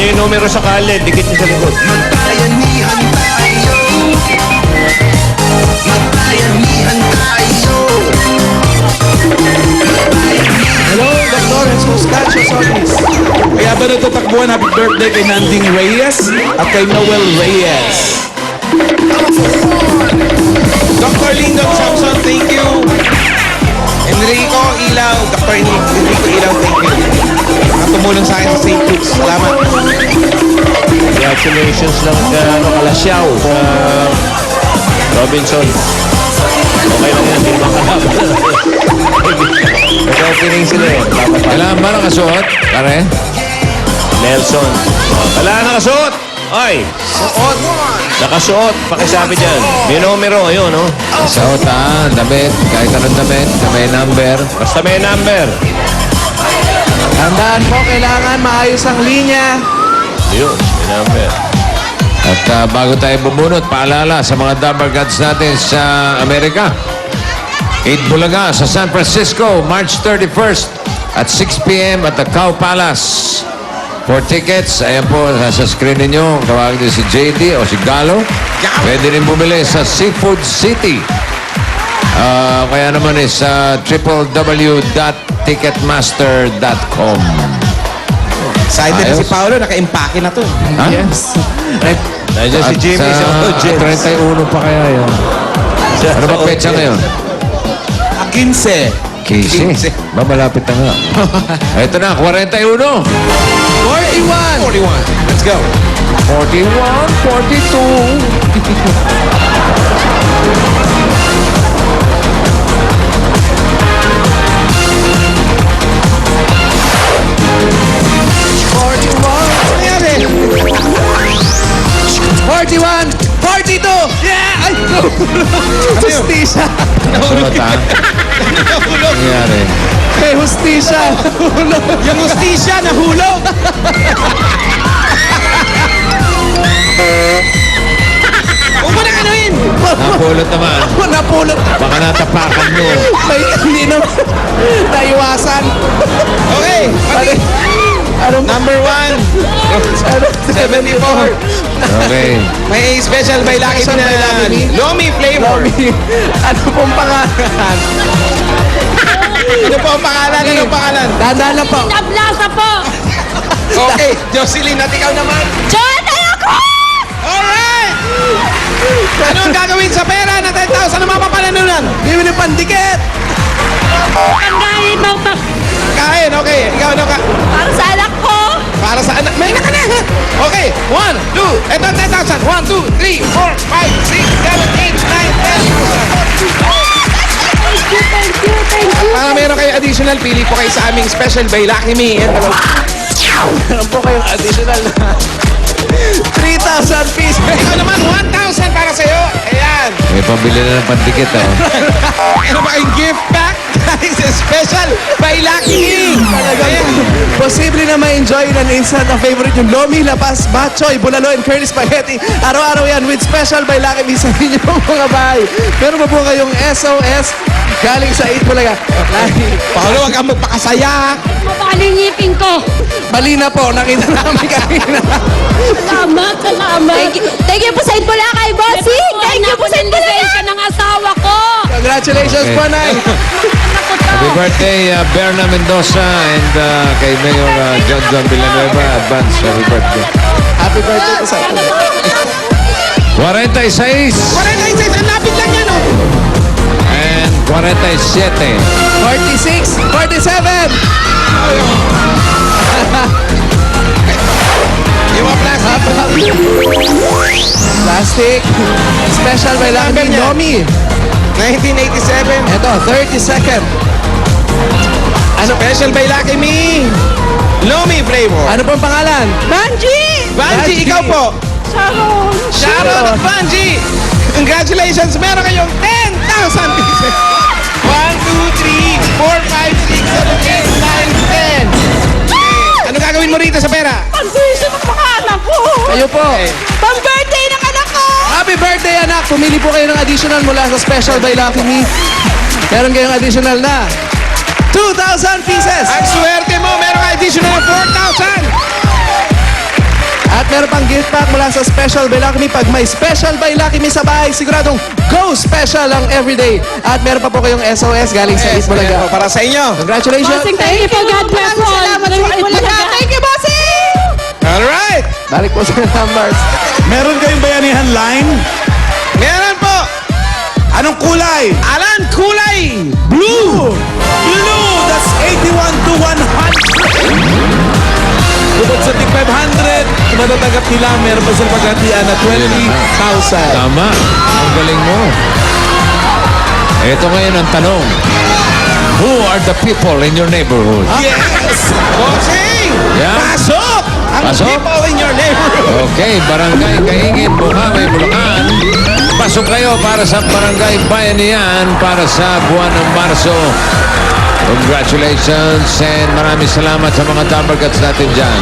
niyo yung numero sa kalye, dikit niyo sa likod. Magbayanihan tayo. Magbayanihan tayo. Hello, Dr. Jesus Cacho Solis. Kaya ba natutakbuhan, happy birthday kay Nanding Reyes at kay Noel Reyes. Dr. Lindon Samson, thank you. Enrico Ilaw, Dr. Enrico Ilaw, thank you. Tumulong sa akin sa St. Luke's. Salamat. Congratulations lang Kalasyaw sa Robinson. Okay lang yan, di ba kalaban? Nag-opening sila eh. Kailangan ba nakasuot? Pare? Nelson. Wala nakasuot! Ay! Suot. Nakasuot! Pakisabi dyan. May numero, ayun, no? Suot damit. Kahit anong damit. May number. Basta may number. Tandaan po, kailangan maayos ang linya. Ayun, may number. At bago tayo bubunot, paalala sa mga Dabber Gods natin sa Amerika. 8 Bulaga sa San Francisco, March 31st at 6 p.m. at the Cow Palace. For tickets, ayan po, sa screen ninyo, tawagin din si JD o si Galo. Pwede rin bumili sa Seafood City. Kaya naman sa www.ticketmaster.com. Excited na Ayos. si Paolo, naka-impake na to. Ha? Yes. Nandiyan si Jimmy sa James. 31 pa kaya yun. Ano ba petsa ngayon? 15. 15. Malapit na nga. Ito na, 41. 41. 41. Let's go. 41, 42. Nangyari? 41. 42. Yeah! Ay, no. Hustisya. Sunod ha? Nangyari. Hey, hustisya. Yung hustisya, nahulog. Huwag mo na kanuin. Napulot naman. Napulot. Baka natapakan mo. May hindi naman. Naiwasan. Okay. Number 1. 74. Okay. May special by Lucky na Lomi flavor. Ano pong pangalan? Ano po ang pangalan? Anong pangalan? Dahan-dahan lang po. Tablasa po! Okay, Jocelyn, at ikaw naman. Jonathan ako! Alright! Anong gagawin sa pera na 10,000 na mapapananunan? Bibili pandikit. Panggahin mo pa! Kain, okay. Ikaw ano ka? Para sa anak ko! Para sa anak. May anak ka na. Okay, 1, 2. Ito 10,000. 1, 2, 3, 4, 5, 6, 7, 8, 9, 10. Thank you! Para meron kayo additional, pili po kayo sa aming special by Lucky Me. Meron po kayong additional na 3,000 pieces. Ikaw naman, 1,000 para sa'yo. Ayan. May pambili na ng pandikit ha. Ano ba yung gift pack? Guys, special by Lucky Me. Ayan. Posible na ma-enjoy ng instant na favorite yung Lomi, Lapas, Bachoy, Bulalo, and Curly Spaghetti. Araw-araw yan with special by Lucky Me sa inyong mga bahay. Meron pa po kayong SOS galing sa 8 Bulaga. Paolo, huwag kang magpakasaya. Mabali yung ngipin ko! Mali na po, nakita namin kanina. Salamat, salamat! Thank you po sa Itbula kay Bossing! Thank you po sa Itbula ng asawa ko! Congratulations Okay. po, Nay. Happy birthday, Berna Mendoza and kay Mayor John Villanueva. Advance, happy birthday. Happy birthday po sa inyo. 46 46, ang lapit lang yan, oh. and 47. 46, 47. Yung mga plastic. Plastic. Special by Lucky Lomi. 1987. Ito, 32nd. Ano? Special by Lucky Me. Lomi flavor. Ano pong pangalan? Banji! Banji, ikaw po. Sharon! Sharon at Banji. Congratulations, meron kayong 10,000 pieces. 1, 2, 3, 4, 5, 6, 7, 8, 9, 10. Ano gagawin mo rito sa pera? Pag-tuition ng mga anak ko! Kayo po. Pang-birthday ng anak ko! Happy birthday, anak! Pumili po kayo ng additional mula sa Special by Lucky Me. Meron kayong additional na 2,000 pieces. Ang swerte mo, meron ka additional 4,000. gift pack mula sa Special by Lucky Me. Pag may Special by Lucky Me sa bahay, siguradong go special ang everyday. At meron pa po kayong SOS galing sa Eat Bulaga. Para sa inyo. Congratulations. Bossing, thank you po. God bless all. Salamat sa Eat Bulaga. Thank you, Bossing! Alright. Balik po sa numbers. Meron kayong bayanihan line? Meron po. Anong kulay? Alan, kulay. Blue! Blue! That's 81 to 100. Bukod sa tig 500, matatanggap nila, meron pa silang paghatian na 20,000. Tama. Ang galing mo. Ito ngayon ang tanong. Who are the people in your neighborhood? Yes. Bossing. Yeah. Pasok. Ang Pasok? people in your neighborhood. Okay, Barangay Kaingin, Bukawi, Bulacan. Pasok kayo para sa Barangay Bayanihan para sa buwan ng Marso. Congratulations and maraming salamat sa mga Dabarkats natin dyan.